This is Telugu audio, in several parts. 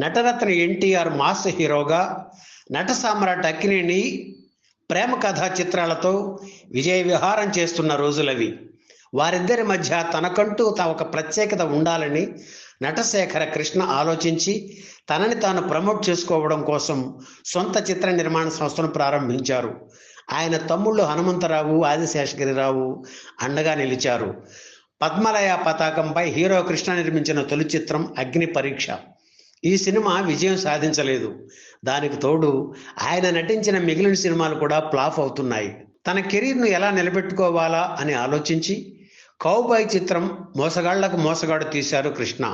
నటరత్న ఎన్టీఆర్ మాస్ హీరోగా, నట సామ్రాట్ అక్కినేని ప్రేమ కథా చిత్రాలతో విజయ విహారం చేస్తున్న రోజులవి. వారిద్దరి మధ్య తనకంటూ ఒక ప్రత్యేకత ఉండాలని నటశేఖర కృష్ణ ఆలోచించి తనని తాను ప్రమోట్ చేసుకోవడం కోసం సొంత చిత్ర నిర్మాణ సంస్థను ప్రారంభించారు. ఆయన తమ్ముళ్ళు హనుమంతరావు, ఆదిశేషగిరిరావు అండగా నిలిచారు. పద్మలయ పతాకంపై హీరో కృష్ణ నిర్మించిన తొలి చిత్రం అగ్ని పరీక్ష. ఈ సినిమా విజయం సాధించలేదు. దానికి తోడు ఆయన నటించిన మిగిలిన సినిమాలు కూడా ఫ్లాప్ అవుతున్నాయి. తన కెరీర్ను ఎలా నిలబెట్టుకోవాలా అని ఆలోచించి కౌబాయ్ చిత్రం మోసగాళ్లకు మోసగాడు తీశారు కృష్ణ.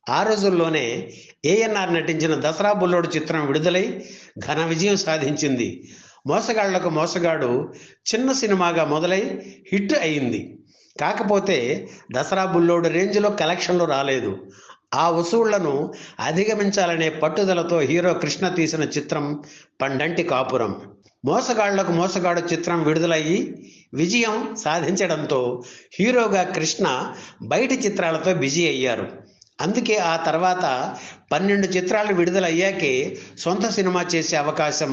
ఆ రోజుల్లోనే ఏఎన్ఆర్ నటించిన దసరా బుల్లోడు చిత్రం విడుదలై ఘన విజయం సాధించింది. మోసగాళ్లకు మోసగాడు చిన్న సినిమాగా మొదలై హిట్ అయింది. కాకపోతే దసరా బుల్లోడు రేంజ్లో కలెక్షన్లు రాలేదు. ఆ వసూళ్లను అధిగమించాలనే పట్టుదలతో హీరో కృష్ణ తీసిన చిత్రం పండంటి కాపురం. మోసగాళ్లకు మోసగాడు చిత్రం విడుదలయ్యి విజయం సాధించడంతో హీరోగా కృష్ణ బయటి చిత్రాలతో బిజీ అయ్యారు. అందుకే ఆ తర్వాత 12 చిత్రాలు విడుదలయ్యాకే సొంత సినిమా చేసే అవకాశం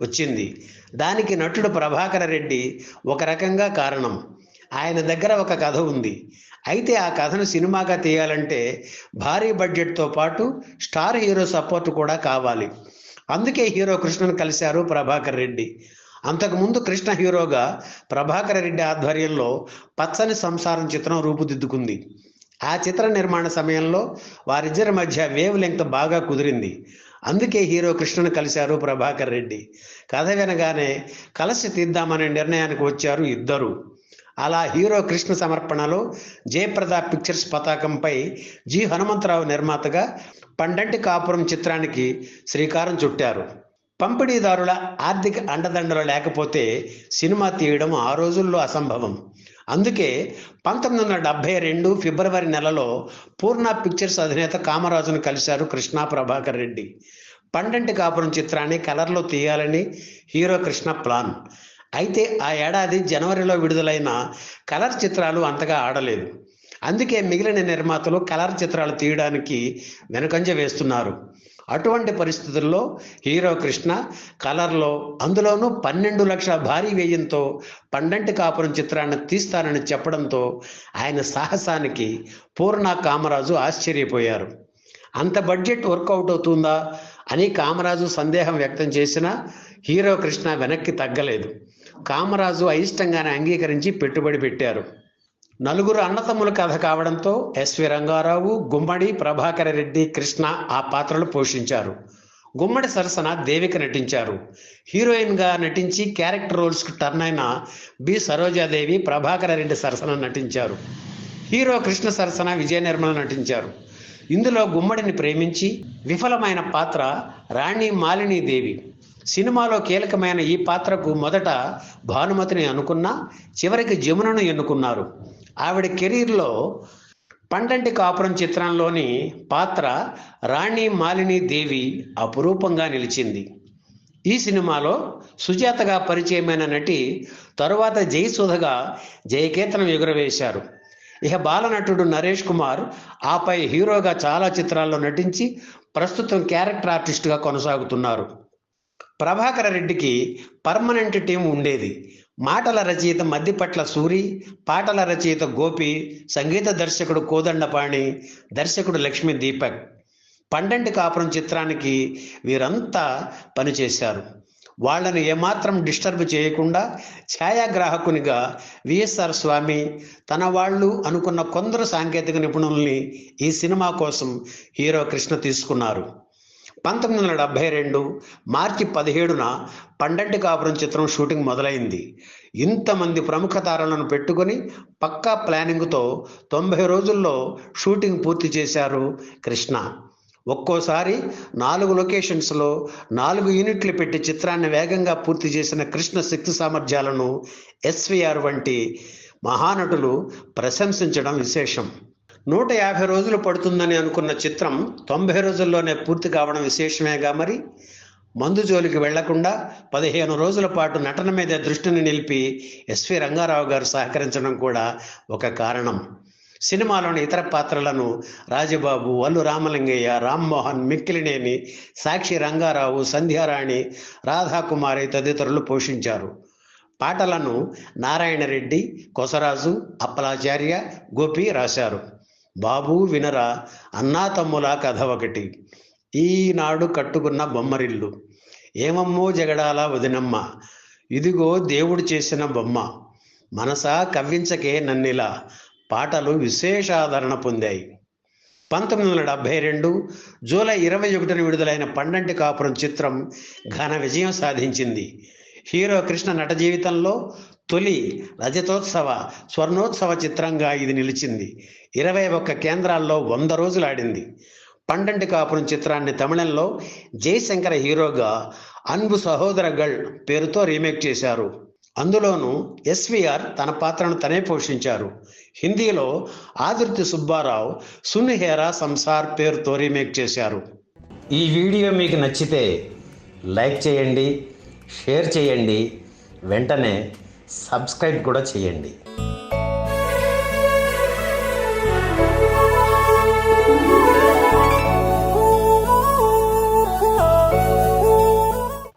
వచ్చింది. దానికి నటుడు ప్రభాకర రెడ్డి ఒక రకంగా కారణం. ఆయన దగ్గర ఒక కథ ఉంది. అయితే ఆ కథను సినిమాగా తీయాలంటే భారీ బడ్జెట్తో పాటు స్టార్ హీరో సపోర్ట్ కూడా కావాలి. అందుకే హీరో కృష్ణను కలిశారు ప్రభాకర్ రెడ్డి. అంతకుముందు కృష్ణ హీరోగా ప్రభాకర రెడ్డి ఆధ్వర్యంలో పచ్చని సంసారం చిత్రం రూపుదిద్దుకుంది. ఆ చిత్ర నిర్మాణ సమయంలో వారిద్దరి మధ్య వేవ్ లెంగ్త్ బాగా కుదిరింది. అందుకే హీరో కృష్ణను కలిశారు ప్రభాకర్ రెడ్డి. కథ వినగానే కలిసి తీద్దామనే నిర్ణయానికి వచ్చారు ఇద్దరు. అలా హీరో కృష్ణ సమర్పణలో జయప్రద పిక్చర్స్ పతాకంపై జి హనుమంతరావు నిర్మాతగా పండంటి కాపురం చిత్రానికి శ్రీకారం చుట్టారు. పంపిణీదారుల ఆర్థిక అండదండలు లేకపోతే సినిమా తీయడం ఆ రోజుల్లో అసంభవం. అందుకే 1972 ఫిబ్రవరి నెలలో పూర్ణ పిక్చర్స్ అధినేత కామరాజును కలిశారు కృష్ణ ప్రభాకర్ రెడ్డి. పండంటి కాపురం చిత్రాన్ని కలర్లో తీయాలని హీరో కృష్ణ ప్లాన్. అయితే ఆ ఏడాది జనవరిలో విడుదలైన కలర్ చిత్రాలు అంతగా ఆడలేదు. అందుకే మిగిలిన నిర్మాతలు కలర్ చిత్రాలు తీయడానికి వెనుకంజ వేస్తున్నారు. అటువంటి పరిస్థితుల్లో హీరో కృష్ణ కలర్లో, అందులోనూ 12 లక్షల భారీ వ్యయంతో పండంటి కాపురం చిత్రాన్ని తీస్తానని చెప్పడంతో ఆయన సాహసానికి పూర్ణ కామరాజు ఆశ్చర్యపోయారు. అంత బడ్జెట్ వర్కౌట్ అవుతుందా అని కామరాజు సందేహం వ్యక్తం చేసినా హీరో కృష్ణ వెనక్కి తగ్గలేదు. కామరాజు అయిష్టంగానే అంగీకరించి పెట్టుబడి పెట్టారు. నలుగురు అన్నతమ్ముల కథ కావడంతో ఎస్వి రంగారావు, గుమ్మడి, ప్రభాకర రెడ్డి, కృష్ణ ఆ పాత్రలు పోషించారు. గుమ్మడి సరసన దేవిక నటించారు. హీరోయిన్గా నటించి క్యారెక్టర్ రోల్స్కు టర్న్ అయిన బి సరోజాదేవి ప్రభాకర రెడ్డి సరసన నటించారు. హీరో కృష్ణ సరసన విజయ నిర్మల నటించారు. ఇందులో గుమ్మడిని ప్రేమించి విఫలమైన పాత్ర రాణి మాలిని దేవి. సినిమాలో కీలకమైన ఈ పాత్రకు మొదట భానుమతిని అనుకున్నా చివరికి జమునను ఎన్నుకున్నారు. ఆవిడ కెరీర్లో పండంటి కాపురం చిత్రంలోని పాత్ర రాణి మాలిని దేవి అపురూపంగా నిలిచింది. ఈ సినిమాలో సుజాతగా పరిచయమైన నటి తరువాత జయసుధగా జయకేతనం ఎగురవేశారు. ఇక బాలనటుడు నరేష్ కుమార్ ఆపై హీరోగా చాలా చిత్రాల్లో నటించి ప్రస్తుతం క్యారెక్టర్ ఆర్టిస్టుగా కొనసాగుతున్నారు. ప్రభాకర రెడ్డికి పర్మనెంట్ టీం ఉండేది. మాటల రచయిత మద్దిపట్ల సూరి, పాటల రచయిత గోపి, సంగీత దర్శకుడు కోదండపాణి, దర్శకుడు లక్ష్మీ దీపక్. పండంటి కాపురం చిత్రానికి వీరంతా పనిచేశారు. వాళ్లను ఏమాత్రం డిస్టర్బ్ చేయకుండా ఛాయాగ్రాహకునిగా విఎస్ఆర్ స్వామి, తన వాళ్ళు అనుకున్న కొందరు సాంకేతిక నిపుణుల్ని ఈ సినిమా కోసం హీరో కృష్ణ తీసుకున్నారు. 1972 మార్చి 17న పండంటి కాపురం చిత్రం షూటింగ్ మొదలైంది. ఇంతమంది ప్రముఖ తారలను పెట్టుకొని పక్కా ప్లానింగ్తో 90 రోజుల్లో షూటింగ్ పూర్తి చేశారు కృష్ణ. ఒక్కోసారి 4 లొకేషన్స్లో 4 యూనిట్లు పెట్టి చిత్రాన్ని వేగంగా పూర్తి చేసిన కృష్ణ శక్తి సామర్థ్యాలను ఎస్వీఆర్ వంటి మహానటులు ప్రశంసించడం విశేషం. 150 రోజులు పడుతుందని అనుకున్న చిత్రం 90 రోజుల్లోనే పూర్తి కావడం విశేషమేగా మరి. మందు జోలికి వెళ్లకుండా 15 రోజుల పాటు నటన మీద దృష్టిని నిలిపి ఎస్వి రంగారావు గారు సహకరించడం కూడా ఒక కారణం. సినిమాలోని ఇతర పాత్రలను రాజబాబు, వల్లు రామలింగయ్య, రామ్మోహన్, మిక్కిలినేని, సాక్షి రంగారావు, సంధ్యారాణి, రాధాకుమారి తదితరులు పోషించారు. పాటలను నారాయణరెడ్డి, కొసరాజు, అప్పలాచార్య, గోపి రాశారు. బాబు వినరా, అన్నా తమ్ముల కథ ఒకటి, ఈనాడు కట్టుకున్న బొమ్మరిల్లు, ఏమమ్మో జగడాల వదినమ్మ, ఇదిగో దేవుడు చేసిన బొమ్మ, మనసా కవ్వించకే నన్నిలా పాటలు విశేషాదరణ పొందాయి. 1972 జూలై 21న విడుదలైన పండంటి కాపురం చిత్రం ఘన విజయం సాధించింది. హీరో కృష్ణ నట జీవితంలో తొలి రజతోత్సవ, స్వర్ణోత్సవ చిత్రంగా ఇది నిలిచింది. 21 కేంద్రాల్లో 100 రోజులు ఆడింది. పండంటి కాపురం చిత్రాన్ని తమిళంలో జయశంకర హీరోగా అన్బు సహోదరగళ్ పేరుతో రీమేక్ చేశారు. అందులోనూ ఎస్వీఆర్ తన పాత్రను తనే పోషించారు. హిందీలో ఆదుర్తి సుబ్బారావు సున్హేరా సంసార్ పేరుతో రీమేక్ చేశారు. ఈ వీడియో మీకు నచ్చితే లైక్ చేయండి, షేర్ చేయండి, వెంటనే సబ్స్క్రైబ్ కూడా చేయండి.